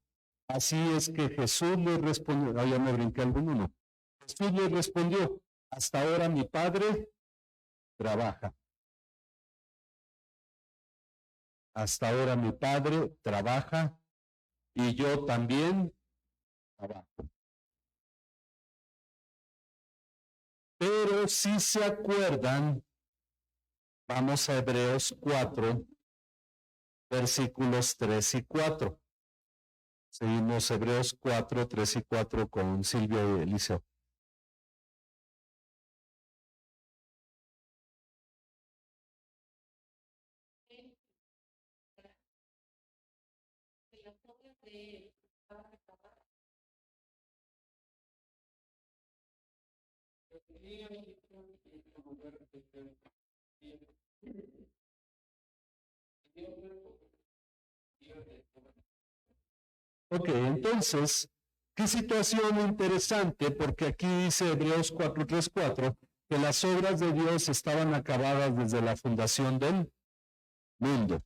Así es que Jesús les respondió, ya me brinqué alguno, no. Jesús les respondió, hasta ahora mi Padre trabaja. hasta ahora mi padre trabaja y yo también trabajo. Pero si se acuerdan, vamos a Hebreos 4, versículos 3 y 4. Seguimos Hebreos 4, 3 y 4 con Silvia y Eliseo. Ok, entonces, qué situación interesante, porque aquí dice Hebreos 4:3-4 que las obras de Dios estaban acabadas desde la fundación del mundo.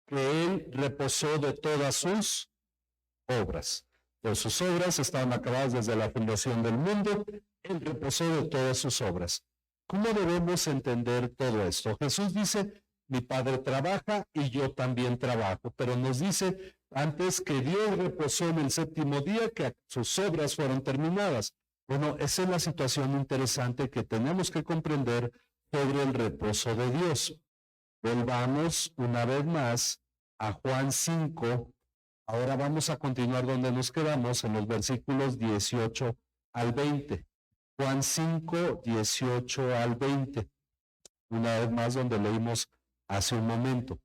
Que Él reposó de todas sus obras. Pues sus obras estaban acabadas desde la fundación del mundo. Él reposó de todas sus obras. ¿Cómo debemos entender todo esto? Jesús dice, mi Padre trabaja y yo también trabajo, pero nos dice antes que Dios reposó en el séptimo día, que sus obras fueron terminadas. Bueno, esa es la situación interesante que tenemos que comprender sobre el reposo de Dios. Volvamos una vez más a Juan 5. Ahora vamos a continuar donde nos quedamos, en los versículos 18 al 20. Juan 5, 18 al 20. Una vez más donde leímos hace un momento.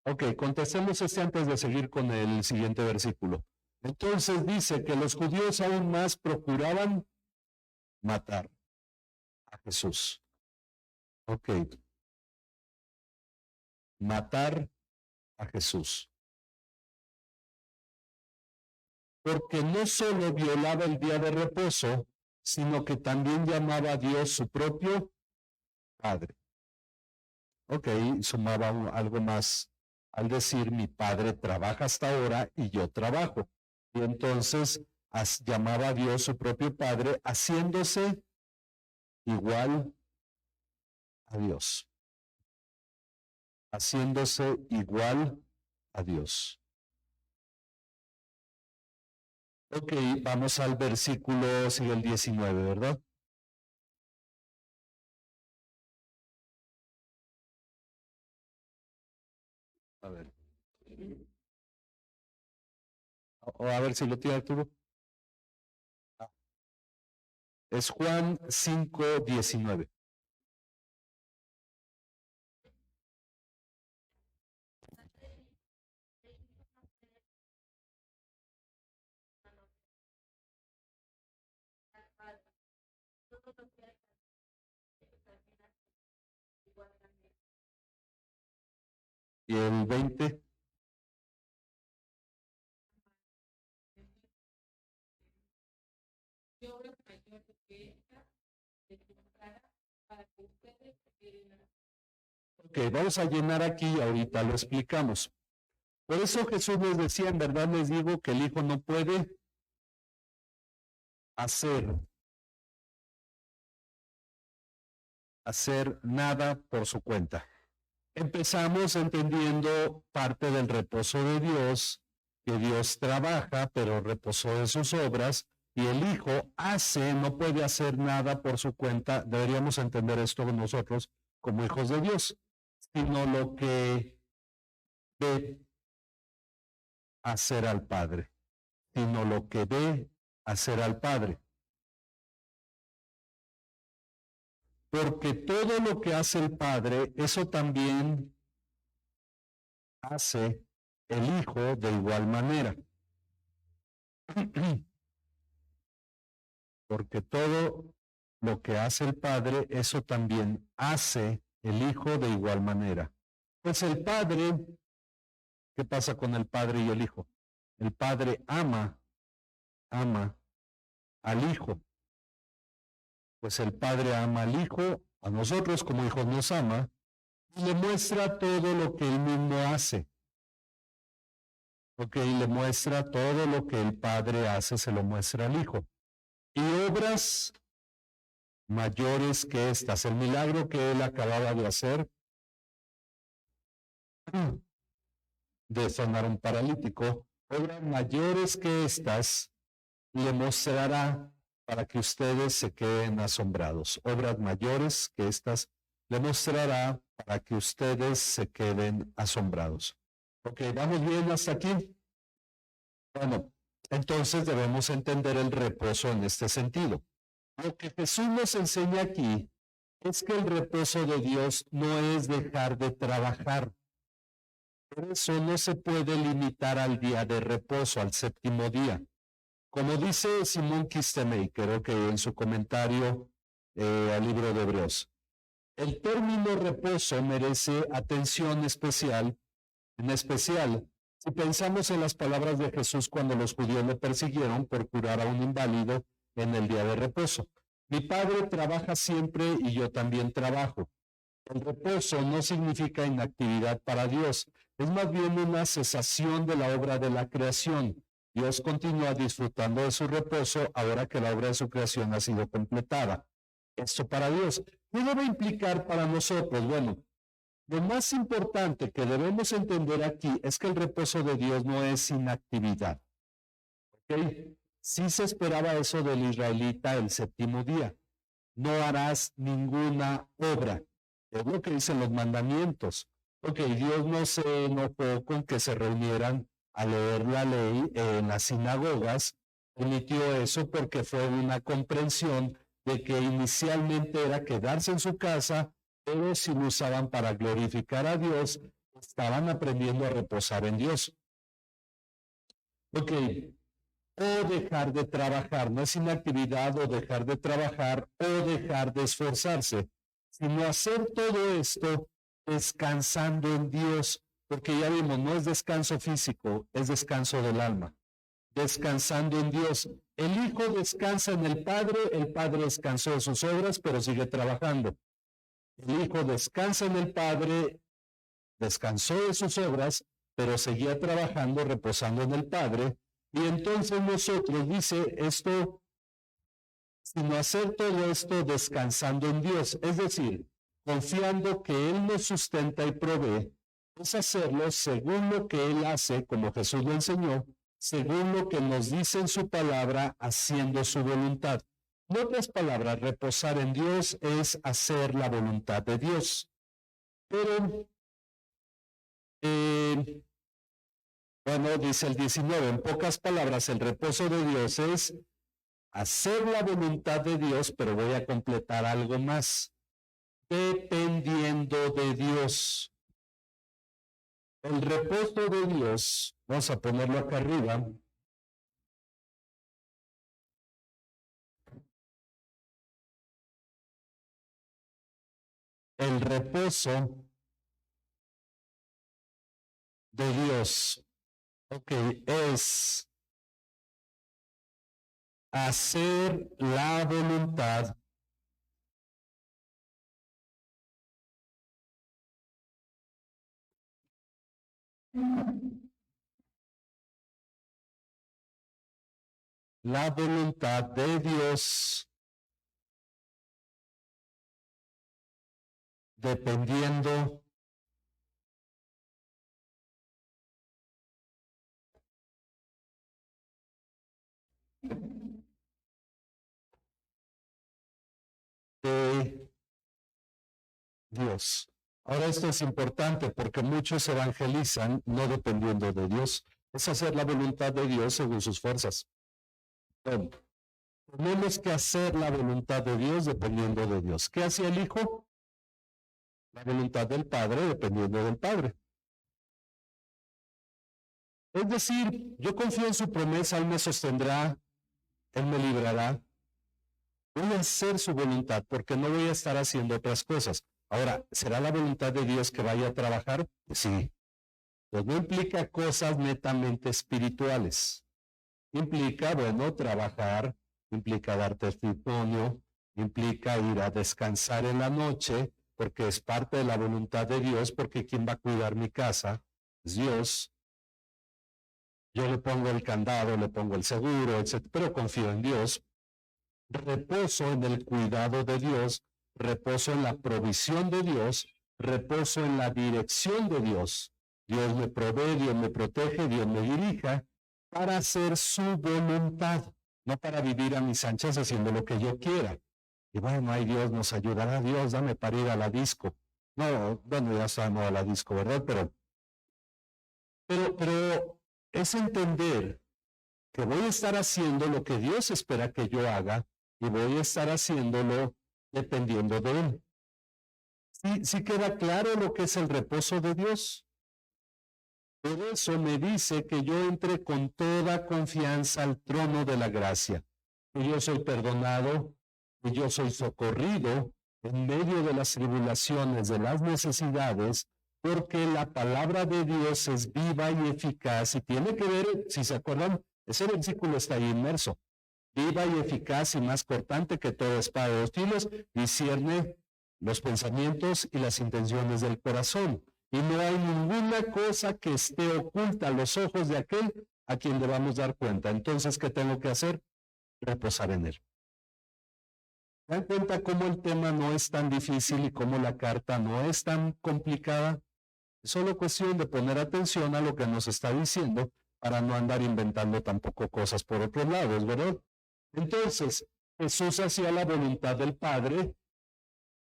Ok, contestemos este antes de seguir con el siguiente versículo. Entonces dice que los judíos aún más procuraban matar a Jesús. Ok. Matar a Jesús. Porque no solo violaba el día de reposo, sino que también llamaba a Dios su propio Padre. Ok, sumaba algo más al decir mi Padre trabaja hasta ahora y yo trabajo. Y entonces llamaba a Dios su propio Padre, haciéndose igual a Dios. Haciéndose igual a Dios. Ok, vamos al versículo, sigue el 19, ¿verdad? A ver. O a ver si lo tiene Arturo. Es Juan 5, 19. Y el 20. Ok, vamos a llenar aquí, ahorita lo explicamos. Por eso Jesús les decía, en verdad les digo que el Hijo no puede hacer nada por su cuenta. Empezamos entendiendo parte del reposo de Dios, que Dios trabaja, pero reposó de sus obras, y el Hijo hace, no puede hacer nada por su cuenta. Deberíamos entender esto nosotros como hijos de Dios, sino lo que ve hacer al Padre, sino lo que ve hacer al Padre. Porque todo lo que hace el Padre, eso también hace el Hijo de igual manera. Porque todo lo que hace el Padre, eso también hace el Hijo de igual manera. Pues el Padre, ¿qué pasa con el Padre y el Hijo? El Padre ama ama al Hijo. Pues el Padre ama al Hijo, a nosotros como hijos nos ama, y le muestra todo lo que él mismo hace. Ok, le muestra todo lo que el Padre hace, se lo muestra al Hijo. Y obras mayores que estas, el milagro que él acababa de hacer, de sanar a un paralítico, obras mayores que estas, le mostrará para que ustedes se queden asombrados. Obras mayores que estas le mostrará para que ustedes se queden asombrados. Ok, ¿vamos bien hasta aquí? Bueno, entonces debemos entender el reposo en este sentido. Lo que Jesús nos enseña aquí es que el reposo de Dios no es dejar de trabajar. Por eso no se puede limitar al día de reposo, al séptimo día. Como dice Simón Kistemaker, en su comentario al libro de Hebreos, el término reposo merece atención especial, en especial si pensamos en las palabras de Jesús cuando los judíos le persiguieron por curar a un inválido en el día de reposo. Mi Padre trabaja siempre y yo también trabajo. El reposo no significa inactividad para Dios, es más bien una cesación de la obra de la creación. Dios continúa disfrutando de su reposo ahora que la obra de su creación ha sido completada. Esto para Dios. ¿Qué debe implicar para nosotros? Bueno, lo más importante que debemos entender aquí es que el reposo de Dios no es inactividad. ¿Ok? Sí se esperaba eso del israelita el séptimo día. No harás ninguna obra. Es lo que dicen los mandamientos. Dios no se enojó con que se reunieran a leer la ley en las sinagogas. Permitió eso porque fue una comprensión de que inicialmente era quedarse en su casa, pero si lo usaban para glorificar a Dios, estaban aprendiendo a reposar en Dios. O dejar de trabajar, no es inactividad o dejar de trabajar o dejar de esforzarse, sino hacer todo esto descansando en Dios, porque ya vimos, no es descanso físico, es descanso del alma, descansando en Dios. El Hijo descansa en el Padre descansó de sus obras, pero sigue trabajando. El Hijo descansa en el Padre, descansó de sus obras, pero seguía trabajando, reposando en el Padre. Y entonces nosotros, dice esto, sino hacer todo esto descansando en Dios, es decir, confiando que Él nos sustenta y provee, es hacerlo según lo que Él hace, como Jesús lo enseñó, según lo que nos dice en su palabra, haciendo su voluntad. En otras palabras, reposar en Dios es hacer la voluntad de Dios. Pero bueno, dice el 19, en pocas palabras, el reposo de Dios es hacer la voluntad de Dios, pero voy a completar algo más. Dependiendo de Dios. El reposo de Dios, vamos a ponerlo acá arriba. El reposo de Dios, es hacer la voluntad de Dios dependiendo de Dios. Ahora esto es importante porque muchos evangelizan no dependiendo de Dios. Es hacer la voluntad de Dios según sus fuerzas. Tenemos que hacer la voluntad de Dios dependiendo de Dios. ¿Qué hacía el Hijo? La voluntad del Padre dependiendo del Padre. Es decir, yo confío en su promesa, Él me sostendrá, Él me librará. Voy a hacer su voluntad porque no voy a estar haciendo otras cosas. Ahora, ¿será la voluntad de Dios que vaya a trabajar? Sí. Pues no implica cosas netamente espirituales. implica, bueno, trabajar, implica dar testimonio, implica ir a descansar en la noche, porque es parte de la voluntad de Dios, porque ¿quién va a cuidar mi casa? Es Dios. Yo le pongo el candado, le pongo el seguro, etc., pero confío en Dios. Reposo en el cuidado de Dios, reposo en la provisión de Dios, reposo en la dirección de Dios. Dios me provee, Dios me protege, Dios me dirija para hacer su voluntad, no para vivir a mis anchas haciendo lo que yo quiera. Y bueno, ay, Dios nos ayudará, Dios, dame para ir a la disco. No, bueno, ya sabemos a la disco, ¿verdad? Pero es entender que voy a estar haciendo lo que Dios espera que yo haga y voy a estar haciéndolo dependiendo de Él. ¿Sí queda claro lo que es el reposo de Dios? Por eso me dice que yo entre con toda confianza al trono de la gracia, que yo soy perdonado, que yo soy socorrido en medio de las tribulaciones, de las necesidades, porque la palabra de Dios es viva y eficaz y tiene que ver, si se acuerdan, ese versículo está ahí inmerso, viva y eficaz y más cortante que toda espada de 2 filos, discierne los pensamientos y las intenciones del corazón. Y no hay ninguna cosa que esté oculta a los ojos de aquel a quien debamos dar cuenta. Entonces, ¿qué tengo que hacer? Reposar en él. ¿Dan cuenta cómo el tema no es tan difícil y cómo la carta no es tan complicada? Es solo cuestión de poner atención a lo que nos está diciendo para no andar inventando tampoco cosas por otros lados, ¿verdad? Entonces, Jesús hacía la voluntad del Padre,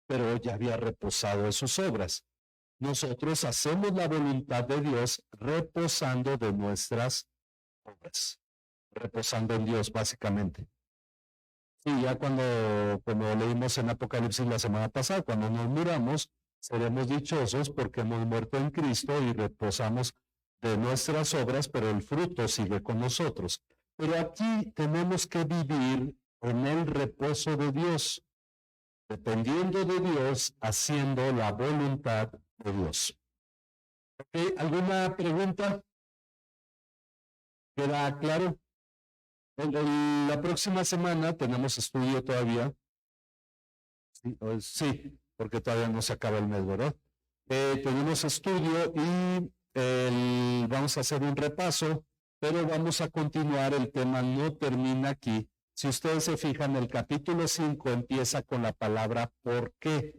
pero ya había reposado de sus obras. Nosotros hacemos la voluntad de Dios reposando de nuestras obras, reposando en Dios básicamente. Y ya como leímos en Apocalipsis la semana pasada, cuando nos muramos, seremos dichosos porque hemos muerto en Cristo y reposamos de nuestras obras, pero el fruto sigue con nosotros. Pero aquí tenemos que vivir en el reposo de Dios, dependiendo de Dios, haciendo la voluntad de Dios. ¿Okay? ¿Alguna pregunta? ¿Queda claro? La próxima semana tenemos estudio todavía. Sí, porque todavía no se acaba el mes, ¿verdad? Tenemos estudio y vamos a hacer un repaso, pero vamos a continuar. El tema no termina aquí. Si ustedes se fijan, el capítulo 5 empieza con la palabra ¿por qué?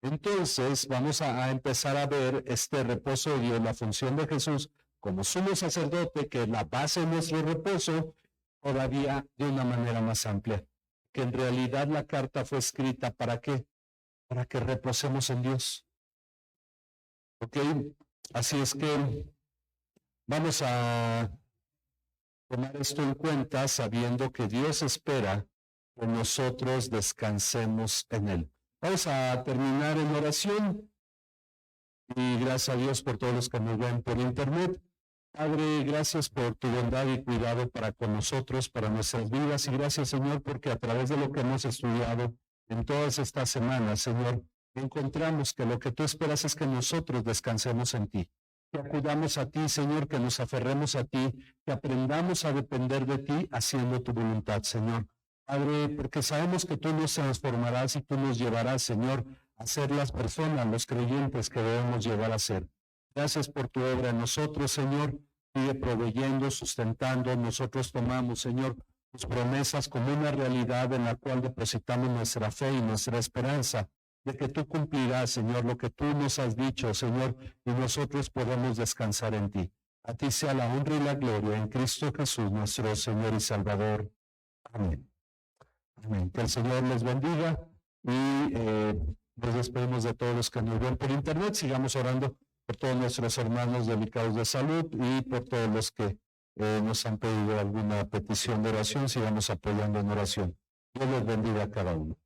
Entonces vamos a empezar a ver este reposo de Dios, la función de Jesús como sumo sacerdote, que es la base de nuestro reposo, todavía de una manera más amplia. Que en realidad la carta fue escrita ¿para qué? Para que reposemos en Dios. ¿Ok? Así es que vamos a tomar esto en cuenta sabiendo que Dios espera que nosotros descansemos en Él. Vamos a terminar en oración y gracias a Dios por todos los que nos ven por internet. Padre, gracias por tu bondad y cuidado para con nosotros, para nuestras vidas, y gracias, Señor, porque a través de lo que hemos estudiado en todas estas semanas, Señor, encontramos que lo que tú esperas es que nosotros descansemos en ti, que acudamos a ti, Señor, que nos aferremos a ti, que aprendamos a depender de ti haciendo tu voluntad, Señor. Padre, porque sabemos que tú nos transformarás y tú nos llevarás, Señor, a ser las personas, los creyentes que debemos llevar a ser. Gracias por tu obra en nosotros, Señor. Sigue proveyendo, sustentando. Nosotros tomamos, Señor, tus promesas como una realidad en la cual depositamos nuestra fe y nuestra esperanza de que tú cumplirás, Señor, lo que tú nos has dicho, Señor, y nosotros podemos descansar en ti. A ti sea la honra y la gloria en Cristo Jesús, nuestro Señor y Salvador. Amén. Amén. Que el Señor les bendiga y nos despedimos de todos los que nos ven por internet. Sigamos orando por todos nuestros hermanos delicados de salud y por todos los que nos han pedido alguna petición de oración. Sigamos apoyando en oración. Dios les bendiga a cada uno.